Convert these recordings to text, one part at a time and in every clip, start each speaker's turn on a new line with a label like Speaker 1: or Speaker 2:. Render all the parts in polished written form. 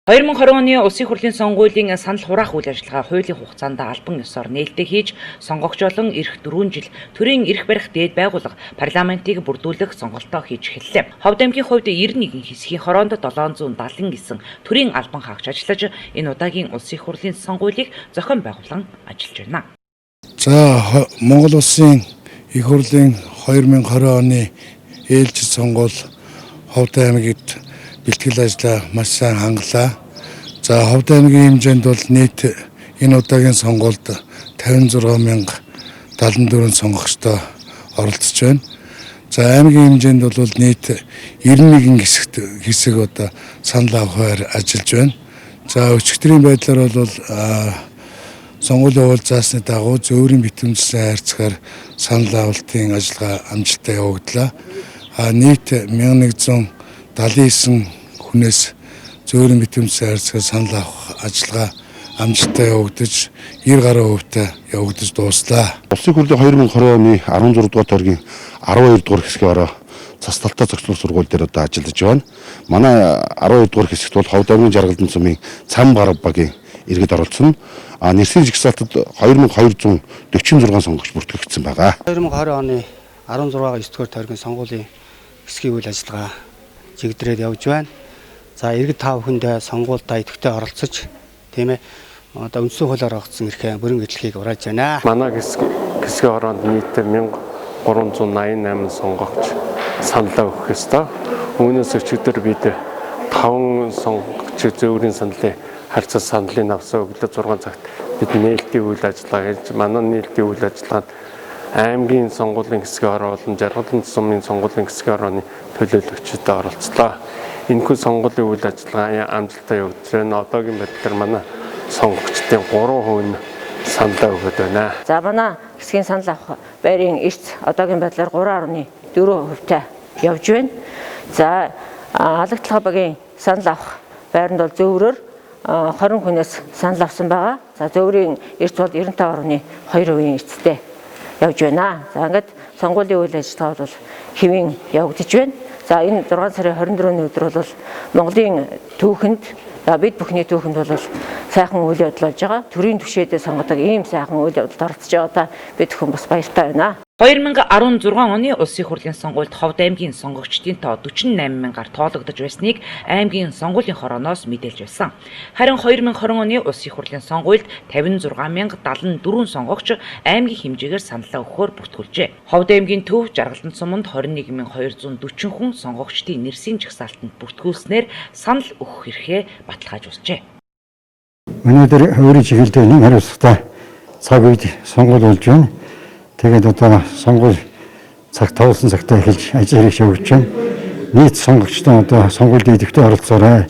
Speaker 1: 2020 оны Улсын хурлын сонгуулийн санал хураах үйл ажиллагаа хуулийн хугацаанд албан ёсоор нээлттэй хийж сонгогч болон эх 4 жил төрийн эрх барих дээд байгууллага парламентыг бүрдүүлэх сонголтоо хийж эхэллээ. Ховд аймгийн хувьд 91 хэсгийн хороонд 779 төрийн албан хаагч ажиллаж энэ удаагийн Улсын хурлын сонгуулийг зохион байгуулан ажиллаж байна.
Speaker 2: За Монгол Улсын их хурлын 2020 оны ээлжид сонгуул Ховд аймагт бэлтгэл ажлаа маш сайн хангалаа. За Ховд аймгийн хэмжээнд бол нийт энэ удаагийн сонгуульд 56,074 сонгогчтой оролцож байна. За аймгийн хэмжээнд бол нийт 91 хэсэг одоо санал авахаар ажиллаж байна. За өчигдрийн байдлаар бол сонгуулийн хууль заасны дагуу зөөврийн битэмжсэн хайрцагаар санал авалтын ажиллагаа амжилттай явагдлаа. Нийт 1179 хүнээс зөөврийн битэмжсэн хайрцагаар санал авах ажиллагаа амжилттай явагдаж 90 гаруй хувьтай явагдаж дууслаа.
Speaker 3: Улсын хурлын 2020 оны 16 дугаар тойргийн 12 дугаар хэсгийн ороо цас талтаа зохицуулах сургууль дээр одоо ажиллаж байна. Манай 12 дугаар хэсэгт бол Ховд аймгийн жаргалдан цумын цам гарав багийн иргэд оролцсон. Нэрсийн жигсаалтад 2246 сонгогч бүртгэгдсэн байгаа.
Speaker 4: 2020 оны 16-9 дугаар тойргийн сонгуулийн хэсгийн үйл ажиллагаа чигдрээд явж байна. За иргэд та бүхэндээ сонгуультай идэвхтэй оролцож тийм ээ одоо үндсэн хуулиар огцсон эрхээ бүрэн эдлэхийг урааж байна.
Speaker 5: Манай хэсгийн ороонд нийт 1388 сонгогч саналаа өгөх ёстой. Үүнээс өчигдөр бид 5 сонгогч зөөврийн саналын харьцаа саналыг авсан өглөө 6 цагт бид нээлтийн үйл ажиллагаа хийж манай нээлтийн үйл ажиллагаанд аймгийн сонгуулийн хэсгийн ороо болон жаргалан цумын сонгуулийн хэсгийн орооны төлөөлөгчдөө оролцлоо. Энэхүү сонгуулийн үйл ажиллагаа амжилттай явагдаж байна. Одоогийн байдлаар манай сонгогчдын 3% нь саналаа өгöd байна.
Speaker 6: За манай хэсгийн санал авах байрын эрс одоогийн байдлаар 3.4% явж байна. За алагдлагын багийн санал авах байранд бол зөөврөөр 20 хүнээс санал авсан байгаа. За зөөврийн эрс бол 95.2% эрстэй явж байна. За ингээд сонгуулийн үйл ажиллагаа бол хэвийн явагдаж байна. За энэ 6 сарын 24-ний өдөр бол Монголын түүхэнд бид бүхний түүхэнд бол сайхан үйл явдал болж байгаа. Төрийн түвшээдээ сонгодог ийм сайхан үйл явдалд оролцож байгаадаа бид бүхэн бас баяртай байна.
Speaker 1: 2016 оны Улсын хурлын сонгуульд Ховд аймгийн сонгогчдын тоо 48,000-аар тоологдож байсныг аймгийн сонгуулийн хорооноос мэдээлж байсан. Харин 2020 оны Улсын хурлын сонгуульд 56,074 сонгогч аймгийн хэмжээгээр саналаа өгөхөөр бүртгүүлжээ. Ховд аймгийн төв жаргалан цуманд 21,240 хүн сонгогчдын нэрсийн жагсаалтанд бүртгүүлснээр санал өгөх эрхээ баталгаажуулжээ.
Speaker 7: Өнөөдөр өөрийн чиглэлд нэг хариуцлагатай цаг үед сонгуул болж байна. Тэгээд одоо сонгуул цаг тавсан цагтаа эхэлж ажил хийж явж байна. Нийт сонгогчдод одоо сонгуульд идэвхтэй оролцоорой.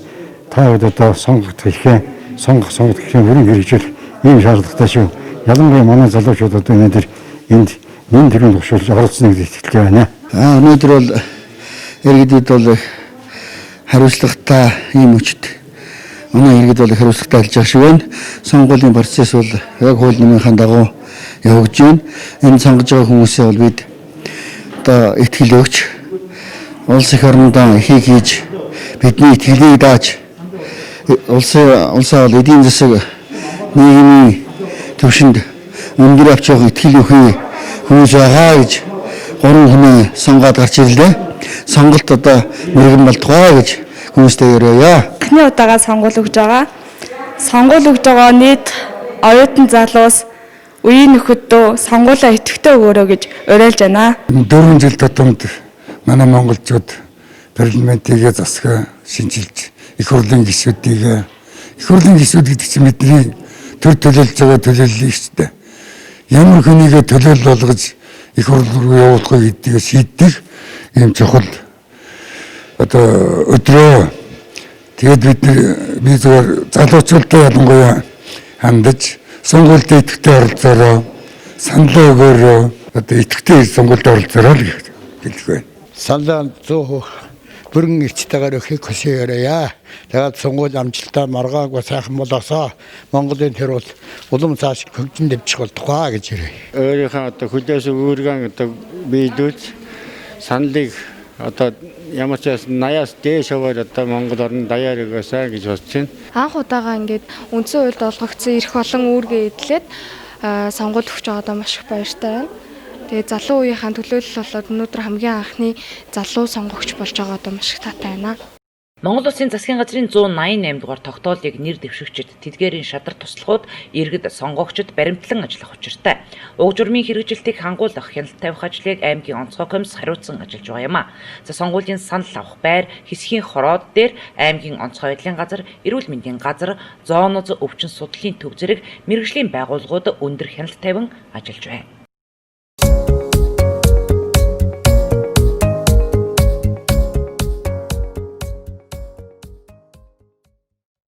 Speaker 7: Та хэд одоо сонгогдох ихээ сонгох ихээ бүрэн хэрэгжүүл ийм шаардлагатай шүү. Ялангуяа манай залуучууд одоо өнөөдөр энд нэн төрөнд тушуулж оролцсныг итгэлтэй байна.
Speaker 4: Өнөөдөр бол иргэдэд бол хариуцлагатай ийм өчт манай иргэд бол хариуцлагатай ажиллаж байгаа шүү байна. Сонгуулийн процесс бол яг хууль нэмийн дагуу явагдаж байна. Энэ сонгож байгаа хүмүүсээ бол бид одоо итгэл өгч улс их орондоо ихийг хийж бидний итгэлийг дааж улсаа бол эдийн засаг нийгмийн төвшөнд өндөр авч явах итгэл өгье хүмүүс байгаа гэж 3 хүн сонгоод гарч ирлээ. Сонголт одоо мэрэгэн болтугай гэж хүмүүстээ яриа.
Speaker 8: Эхний удаага сонгуул өгж байгаа. Сонгуул өгж байгаа нийт оюутан залуус үеийн нөхөдөө сонгуулаа идэвхтэй өгөөрэй гэж уриалж байна.
Speaker 2: 4 жил тутамд манай монголчууд парламентыг засгаа шинжилж их хурлын гишүүдийг гэдэг чинь бидний төр төлөөлж байгаа төлөөллийг шүү дээ. Ямар хүнийг төлөөлөл болгож их хурл руу явуулах гэдгийг шийддэг ийм чухал одоо өдрөө. Тэгээд би зөвхөн залуучуудтай ялангуяа хандаж сонгуульд идэвхтэй оролцоороо саналаа өгөөрөө одоо идэвхтэй сонгуульд оролцоороо л хэлэх байна.
Speaker 9: Саналаа 100% бүрэн эрчтэйгээр өгөхийг хүсье яриа. Тэгээд сонгуул амжилттай маргаагүй сайхан болоосоо Монголын тэр бол улам цааш хөгжин дэвчих болтугай гэж ярив.
Speaker 5: Өөрийнхөө одоо хүлээс үүргэн одоо биелүүлж саналыг
Speaker 10: одоо ямар ч байсан 80-аас дээш хуваар одоо Монгол орны даяар өгөөсэй гэж бодож байна.
Speaker 8: Анх удаага ингээд үндсэн хуульд олгогдсон эрх олон үүргээ эдлээд сонгуул өгч байгаадаа маш их баяртай байна. Тэгээд залуу үеийнхэн төлөөлөл болоод өнөөдөр хамгийн анхны залуу сонгогч болж байгаадаа маш их таатай байна.
Speaker 1: Монгол Улсын засгийн газрын 188 дугаар тогтоолыг нэр дэвшигчид тэдгээрийн шадар туслахууд иргэд сонгогчид баримтлан ажиллах учиртай. Уг журмын хэрэгжилтийг хангуулах, хяналт тавих ажлыг аймгийн онцгой комисс хариуцсан ажиллаж байгаа юм а. За сонгуулийн санал авах байр, хэсгийн хороод дээр аймгийн онцгой байдлын газар, эрүүл мэндийн газар, зооноз өвчин судлалын төв зэрэг мэргэжлийн байгууллагууд өндөр хяналт тавин ажиллаж байна.